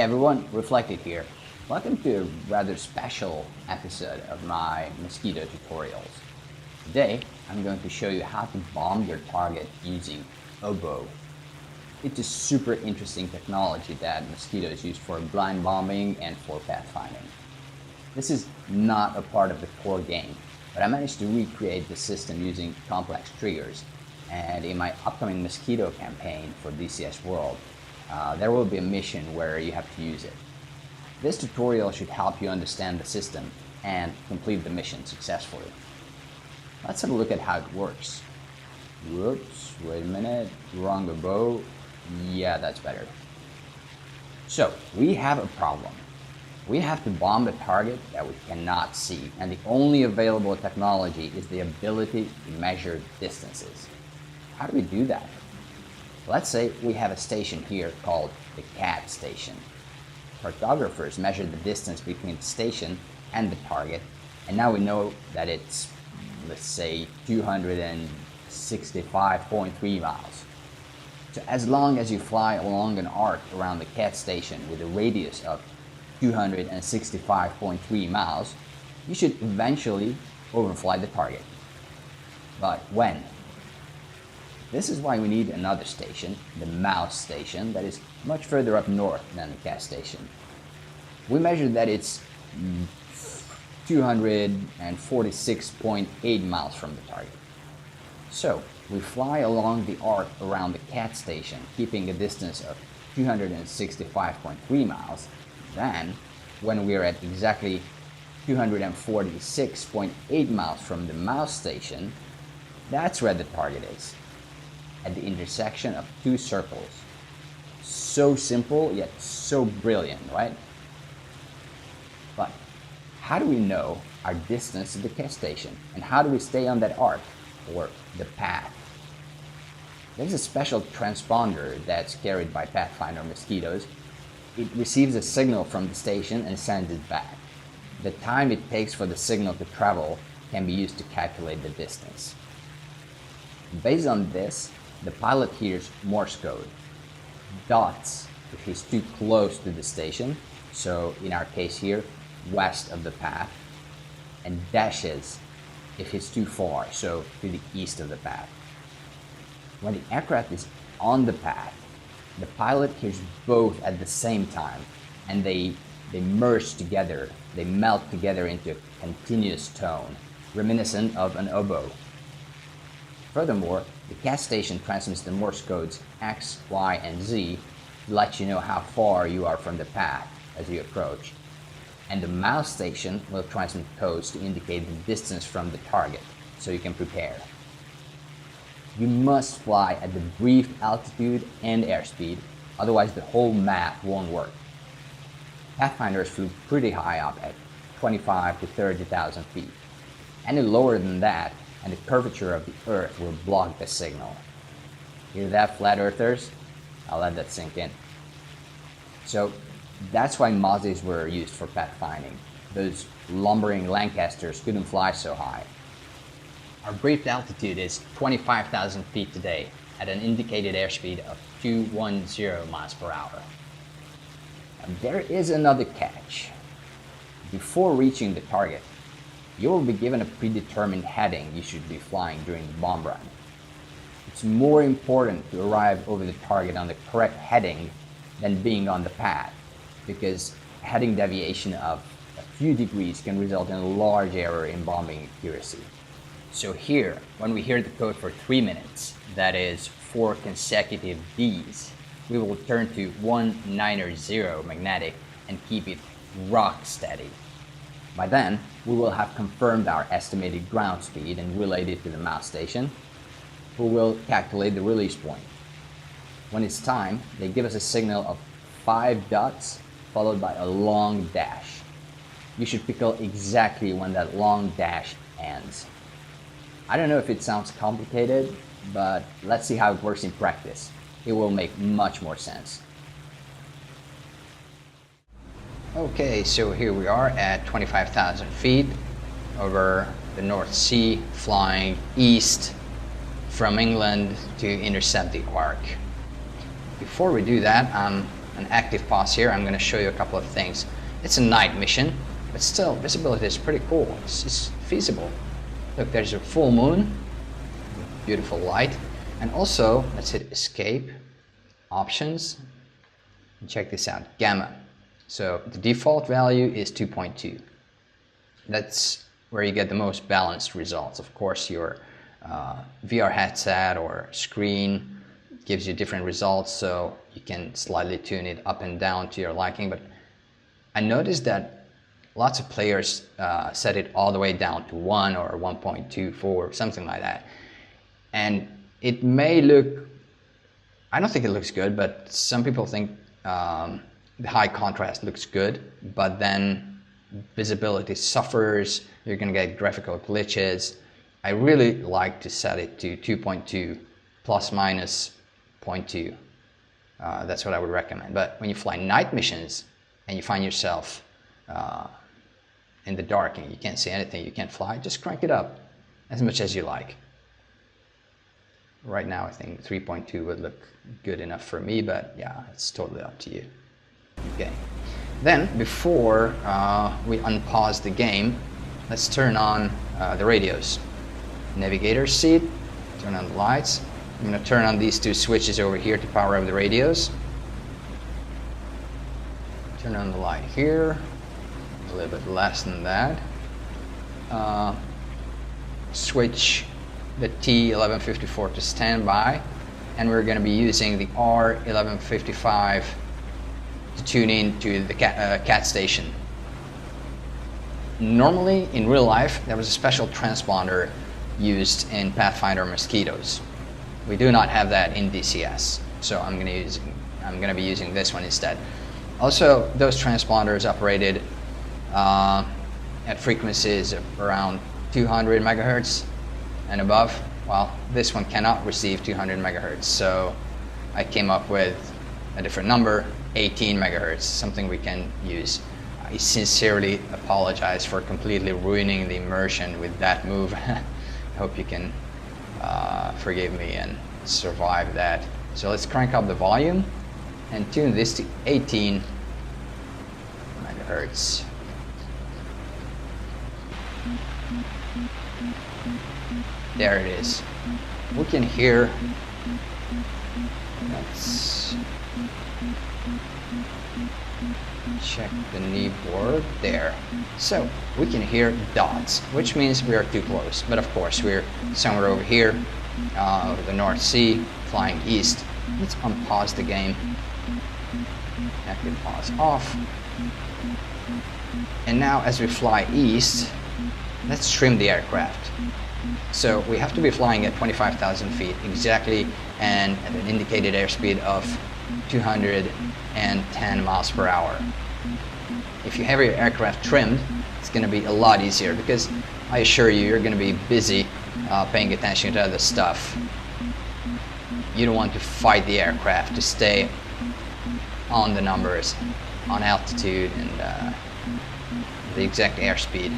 everyone, Reflected here. Welcome to a rather special episode of my Mosquito tutorials. Today, I'm going to show you how to bomb your target using Oboe. It's a super interesting technology that Mosquitos use for blind bombing and for pathfinding. This is not a part of the core game, but I managed to recreate the system using complex triggers. And in my upcoming Mosquito campaign for DCS World, there will be a mission where you have to use it. This tutorial should help you understand the system and complete the mission successfully. Let's have a look at how it works. Whoops, wait a minute, wrong Oboe. Yeah, that's better. So, we have a problem. We have to bomb a target that we cannot see, and the only available technology is the ability to measure distances. How do we do that? Let's say we have a station here called the cat station. Cartographers measure the distance between the station and the target, and now we know that it's, let's say, 265.3 miles. So as long as you fly along an arc around the cat station with a radius of 265.3 miles, you should eventually overfly the target. But when? This is why we need another station, the mouse station, that is much further up north than the cat station. We measured that it's 246.8 miles from the target. So we fly along the arc around the cat station, keeping a distance of 265.3 miles. Then, when we're at exactly 246.8 miles from the mouse station, that's where the target is, at the intersection of two circles. So simple, yet so brilliant, right? But how do we know our distance to the cat station? And how do we stay on that arc, or the path? There's a special transponder that's carried by Pathfinder Mosquitos. It receives a signal from the station and sends it back. The time it takes for the signal to travel can be used to calculate the distance. Based on this, the pilot hears Morse code. Dots if he's too close to the station, so in our case here, west of the path, and dashes if he's too far, so to the east of the path. When the aircraft is on the path, the pilot hears both at the same time, and they merge together, they melt together into a continuous tone, reminiscent of an oboe. Furthermore, the cat station transmits the Morse codes X, Y, and Z to let you know how far you are from the path as you approach. And the mouse station will transmit codes to indicate the distance from the target, so you can prepare. You must fly at the briefed altitude and airspeed, otherwise the whole math won't work. Pathfinders flew pretty high up at 25 to 30,000 feet. Any lower than that, and the curvature of the Earth will block the signal. Hear that, flat earthers? I'll let that sink in. So that's why Mozzies were used for pathfinding. Those lumbering Lancasters couldn't fly so high. Our briefed altitude is 25,000 feet today at an indicated airspeed of 210 miles per hour. And there is another catch. Before reaching the target, you will be given a predetermined heading you should be flying during the bomb run. It's more important to arrive over the target on the correct heading than being on the path, because heading deviation of a few degrees can result in a large error in bombing accuracy. So here, when we hear the code for 3 minutes, that is 4 consecutive Ds, we will turn to 190 magnetic and keep it rock steady. By then, we will have confirmed our estimated ground speed and relayed it to the mouse station, who will calculate the release point. When it's time, they give us a signal of 5 dots followed by a long dash. You should pick out exactly when that long dash ends. I don't know if it sounds complicated, but let's see how it works in practice. It will make much more sense. Okay, so here we are at 25,000 feet over the North Sea, flying east from England to intercept the arc. Before we do that, I'm an active pause here, I'm going to show you a couple of things. It's a night mission, but still, visibility is pretty cool. It's feasible. Look, there's a full moon, beautiful light, and also, let's hit escape, options, and check this out, gamma. So the default value is 2.2. That's where you get the most balanced results. Of course, your VR headset or screen gives you different results, so you can slightly tune it up and down to your liking. But I noticed that lots of players set it all the way down to 1 or 1.24, something like that. And it may look, I don't think it looks good, but some people think the high contrast looks good, but then visibility suffers, you're going to get graphical glitches. I really like to set it to 2.2 plus minus 0.2. That's what I would recommend. But when you fly night missions and you find yourself in the dark and you can't see anything, you can't fly, just crank it up as much as you like. Right now I think 3.2 would look good enough for me, but yeah, it's totally up to you. Okay. Then before we unpause the game, let's turn on the radios. Navigator seat, turn on the lights. I'm going to turn on these two switches over here to power up the radios. Turn on the light here, a little bit less than that. Switch the T1154 to standby, and we're going to be using the R1155 to tune in to the cat station. Normally, in real life, there was a special transponder used in Pathfinder Mosquitos. We do not have that in DCS, so I'm going to be using this one instead. Also, those transponders operated at frequencies of around 200 megahertz and above. Well, this one cannot receive 200 megahertz, so I came up with a different number, 18 megahertz, something we can use. I sincerely apologize for completely ruining the immersion with that move. I hope you can forgive me and survive that. So let's crank up the volume and tune this to 18 megahertz. There it is. We can hear, let's check the kneeboard there. So we can hear dots, which means we are too close. But of course, we're somewhere over here, over the North Sea, flying east. Let's unpause the game. Active pause off. And now as we fly east, let's trim the aircraft. So we have to be flying at 25,000 feet exactly, and at an indicated airspeed of 210 miles per hour. If you have your aircraft trimmed, it's going to be a lot easier, because I assure you, you're going to be busy paying attention to other stuff. You don't want to fight the aircraft to stay on the numbers, on altitude, and the exact airspeed.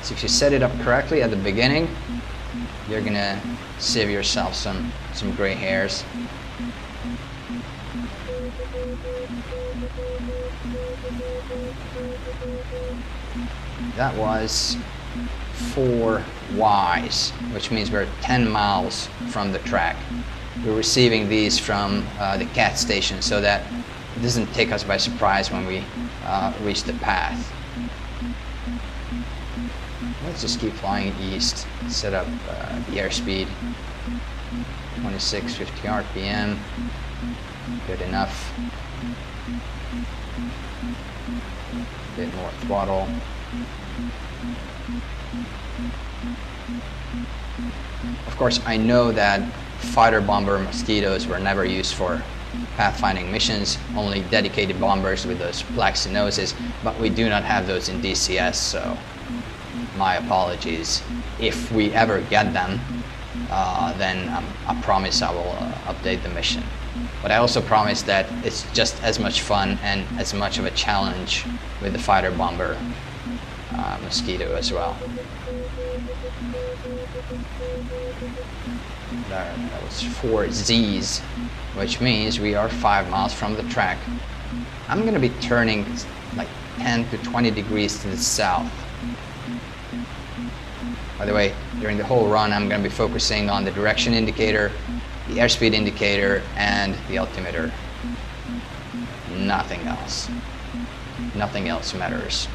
So if you set it up correctly at the beginning, you're going to save yourself some gray hairs. That was 4Ys, which means we're 10 miles from the track. We're receiving these from the cat station so that it doesn't take us by surprise when we reach the path. Let's just keep flying east, set up the airspeed, 2650 RPM, good enough. A bit more throttle. Of course, I know that fighter bomber Mosquitos were never used for pathfinding missions, only dedicated bombers with those plaxy noses, but we do not have those in DCS, so my apologies. If we ever get them, then I promise I will update the mission. But I also promise that it's just as much fun and as much of a challenge with the fighter bomber Mosquito as well. That was 4 Z's, which means we are 5 miles from the track. I'm going to be turning like 10 to 20 degrees to the south. By the way, during the whole run, I'm going to be focusing on the direction indicator, the airspeed indicator, and the altimeter. Nothing else. Nothing else matters.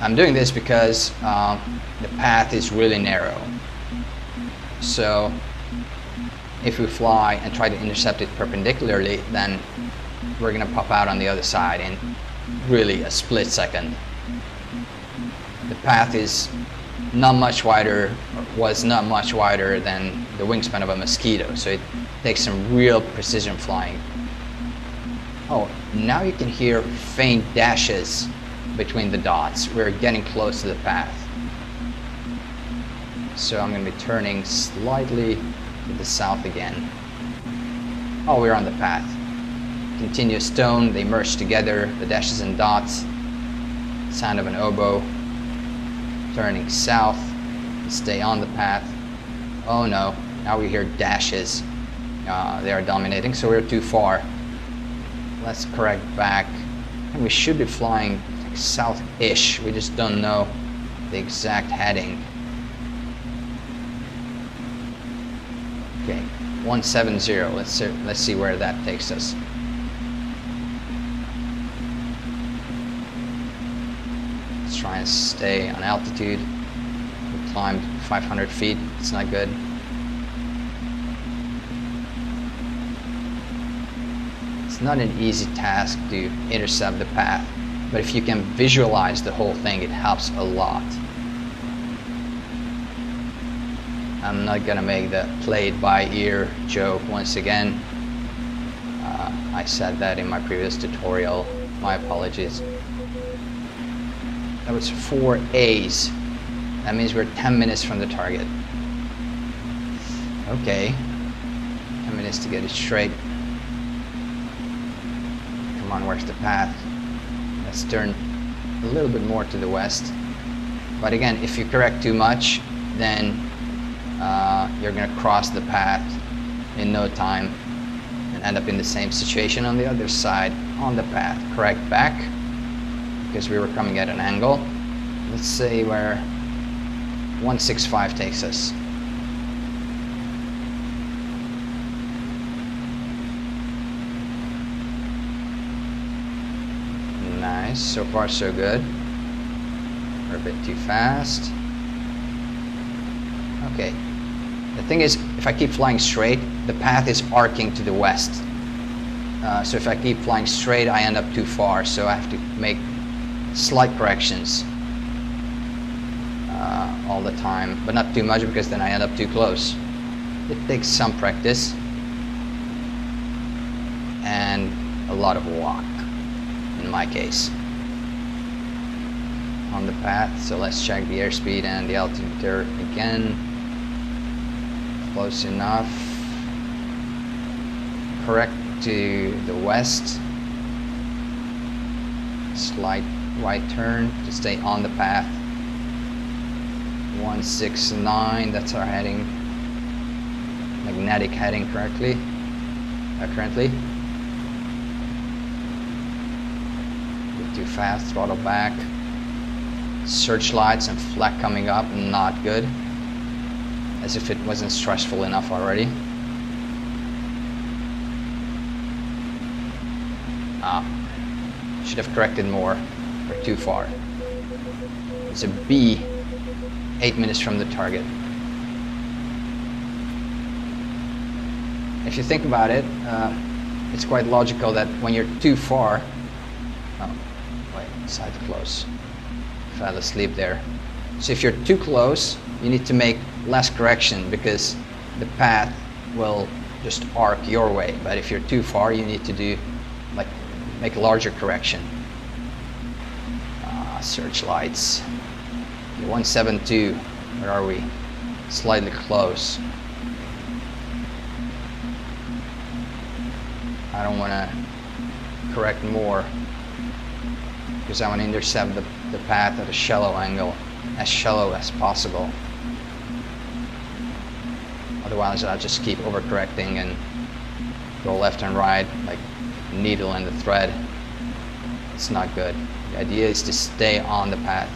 I'm doing this because the path is really narrow. So if we fly and try to intercept it perpendicularly, then we're going to pop out on the other side in really a split second. The path is not much wider, or was not much wider than the wingspan of a Mosquito, so it takes some real precision flying. Oh, now you can hear faint dashes between the dots. We're getting close to the path. So I'm going to be turning slightly to the south again. Oh, we're on the path. Continuous tone, they merge together, the dashes and dots. Sound of an oboe. Turning south, stay on the path. Oh no, now we hear dashes. They are dominating, so we're too far. Let's correct back. And we should be flying south-ish. We just don't know the exact heading. Okay, 170. Let's see where that takes us. Let's try and stay on altitude. We climbed 500 feet. It's not good. It's not an easy task to intercept the path, but if you can visualize the whole thing, it helps a lot. I'm not gonna make the play it by ear joke once again. I said that in my previous tutorial. My apologies. That was 4 A's. That means we're 10 minutes from the target. Okay. 10 minutes to get it straight. Come on, where's the path? Let's turn a little bit more to the west. But again, if you correct too much, then you're gonna cross the path in no time and end up in the same situation on the other side on the path. Correct back, because we were coming at an angle. Let's see where 165 takes us. Nice, so far so good. We're a bit too fast. Okay. The thing is, if I keep flying straight, the path is arcing to the west. So if I keep flying straight, I end up too far. So I have to make slight corrections all the time, but not too much, because then I end up too close. It takes some practice and a lot of walk, in my case, on the path. So let's check the airspeed and the altimeter again. Close enough. Correct to the west. Slight right turn to stay on the path. 169, that's our heading. Magnetic heading currently. A bit too fast, throttle back. Searchlights and flak coming up, not good. As if it wasn't stressful enough already. Should have corrected more. We're too far. It's a B, 8 minutes from the target. If you think about it, it's quite logical that when you're too far... Oh, wait, side close. Fell asleep there. So if you're too close, you need to make less correction, because the path will just arc your way. But if you're too far, you need to do make a larger correction. Searchlights. 172. Where are we? Slightly close. I don't want to correct more, because I want to intercept the path at a shallow angle, as shallow as possible. Otherwise I'll just keep overcorrecting and go left and right like a needle in the thread. It's not good. The idea is to stay on the path.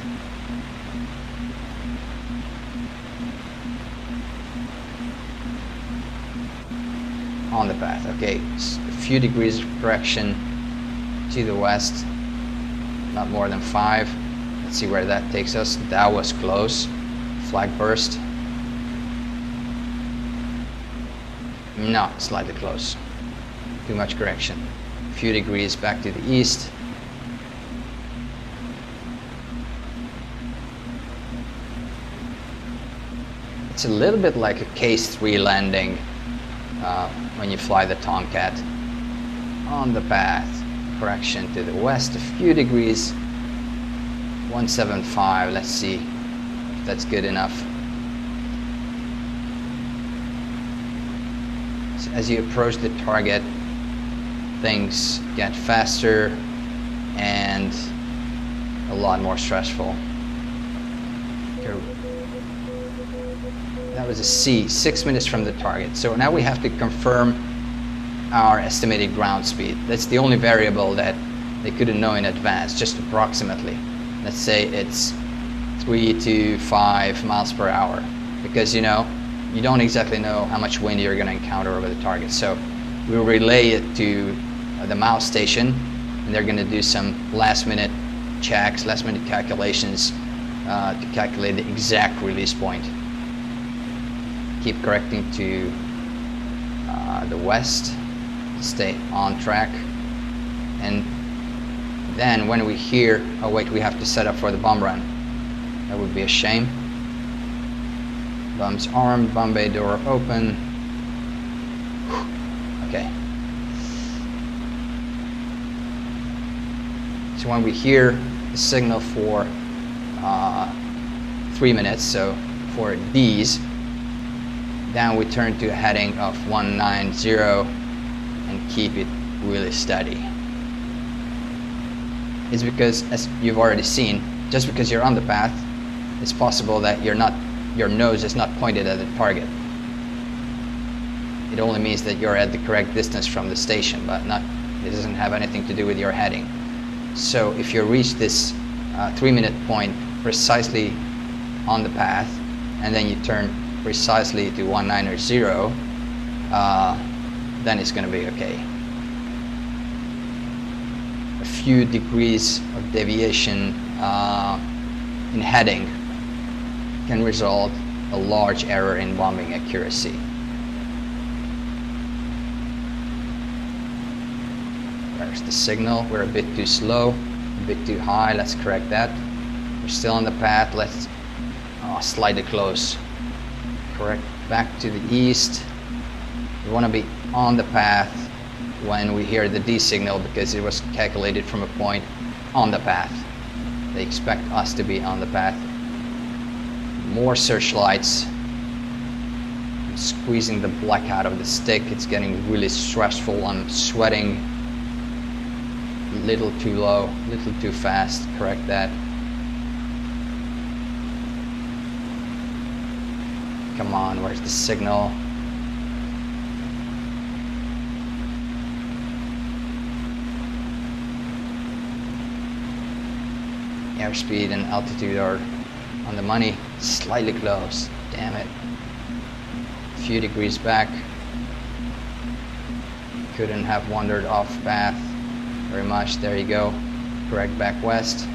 On the path, okay, a few degrees of correction to the west, not more than 5. Let's see where that takes us. That was close. Flag burst. No, slightly close. Too much correction. A few degrees back to the east. It's a little bit like a case 3 landing when you fly the Tomcat. On the path, correction to the west, a few degrees. 175, let's see if that's good enough. So as you approach the target, things get faster and a lot more stressful. That was a C, 6 minutes from the target. So now we have to confirm our estimated ground speed. That's the only variable that they couldn't know in advance, just approximately. Let's say it's 3 to 5 miles per hour, because you don't exactly know how much wind you're going to encounter over the target. So we'll relay it to the mouse station, and they're going to do some last minute checks, last minute calculations to calculate the exact release point. Keep correcting to the west, stay on track, and then when we hear, oh wait, we have to set up for the bomb run. That would be a shame. Bombs armed, bomb bay door open. Okay. So when we hear the signal for 3 minutes, so for D's, then we turn to a heading of 190 and keep it really steady. It's because, as you've already seen, just because you're on the path, it's possible that your nose is not pointed at the target. It only means that you're at the correct distance from the station, but it doesn't have anything to do with your heading. So if you reach this 3-minute point precisely on the path, and then you turn precisely to 190, then it's going to be okay. A few degrees of deviation in heading can result a large error in bombing accuracy. There's the signal. We're a bit too slow, a bit too high. Let's correct that. We're still on the path. Let's slightly close. Correct back to the east. We want to be on the path when we hear the D signal, because it was calculated from a point on the path. They expect us to be on the path. More searchlights. I'm squeezing the black out of the stick. It's getting really stressful. I'm sweating. A little too low, a little too fast. Correct that. Come on, where's the signal? Airspeed and altitude are on the money. Slightly close. Damn it. A few degrees back. Couldn't have wandered off path very much. There you go. Correct back west.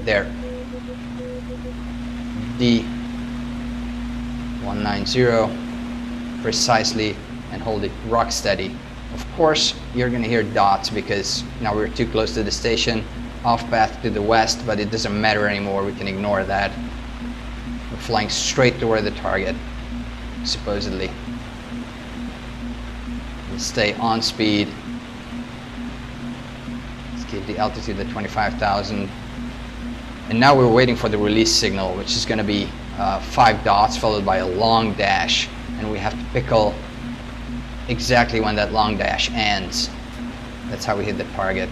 There. D 190 precisely, and hold it rock steady. Of course you're gonna hear dots because now we're too close to the station, off path to the west, but it doesn't matter anymore. We can ignore that. We're flying straight toward the target, supposedly. We'll stay on speed. Let's keep the altitude at 25,000. And now we're waiting for the release signal, which is going to be 5 dots followed by a long dash, and we have to pickle exactly when that long dash ends. That's how we hit the target.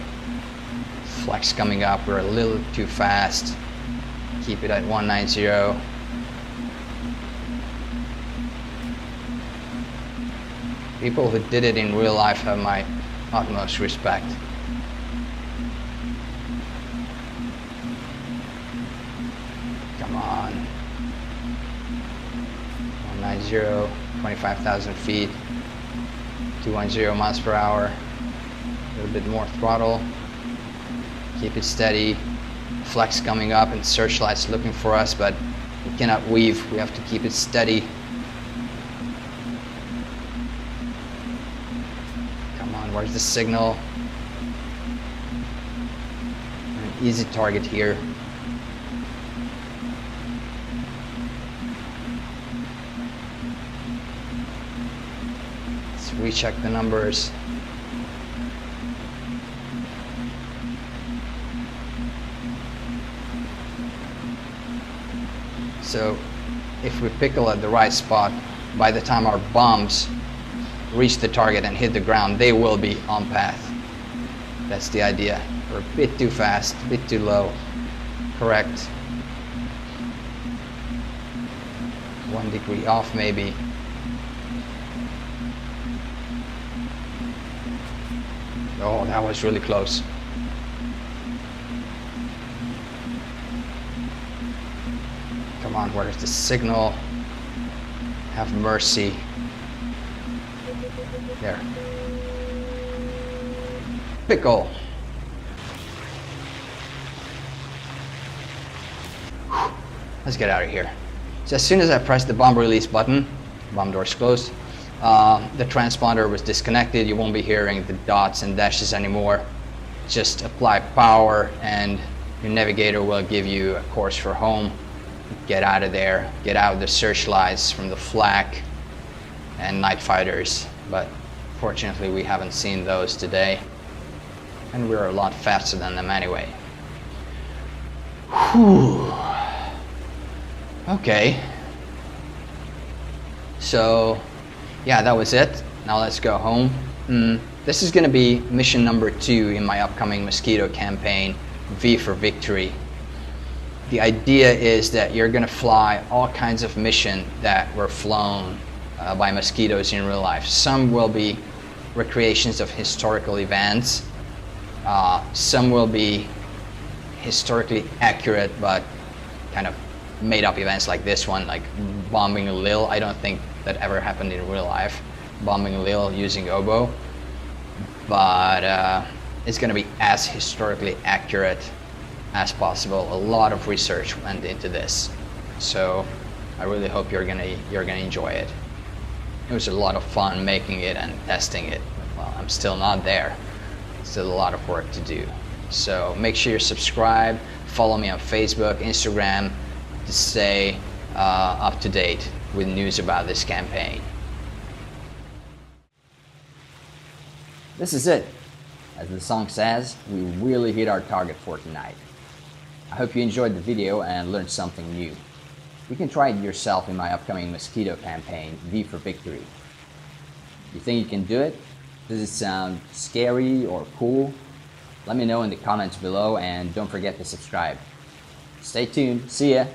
Flex coming up, we're a little too fast. Keep it at 190. People who did it in real life have my utmost respect. Come on. 190, 25,000 feet, 210 miles per hour. A little bit more throttle. Keep it steady. Flex coming up and searchlights looking for us, but we cannot weave. We have to keep it steady. Come on, where's the signal? An easy target here. Let's recheck the numbers. So if we pickle at the right spot, by the time our bombs reach the target and hit the ground, they will be on path. That's the idea. We're a bit too fast, a bit too low. Correct. 1 degree off maybe. Oh, that was really close. Come on, where's the signal? Have mercy. There. Pickle. Whew. Let's get out of here. So as soon as I pressed the bomb release button, bomb doors closed, the transponder was disconnected. You won't be hearing the dots and dashes anymore. Just apply power and your navigator will give you a course for home. Get out of there, get out of the searchlights from the flak and night fighters, but fortunately we haven't seen those today, and we're a lot faster than them anyway. Whew. Okay, so yeah, that was it. Now let's go home. This is going to be mission number 2 in my upcoming Mosquito campaign, V for Victory. The idea is that you're going to fly all kinds of missions that were flown by Mosquitos in real life. Some will be recreations of historical events. Some will be historically accurate but kind of made up events like this one, like bombing Lille. I don't think that ever happened in real life, bombing Lille using Oboe. But it's going to be as historically accurate as possible. A lot of research went into this, so I really hope you're gonna enjoy it. It was a lot of fun making it and testing it. Well, I'm still not there. Still a lot of work to do. So make sure you subscribe, follow me on Facebook, Instagram to stay up to date with news about this campaign. This is it. As the song says, we really hit our target for tonight. I hope you enjoyed the video and learned something new. You can try it yourself in my upcoming Mosquito campaign, V for Victory. You think you can do it? Does it sound scary or cool? Let me know in the comments below, and don't forget to subscribe. Stay tuned. See ya!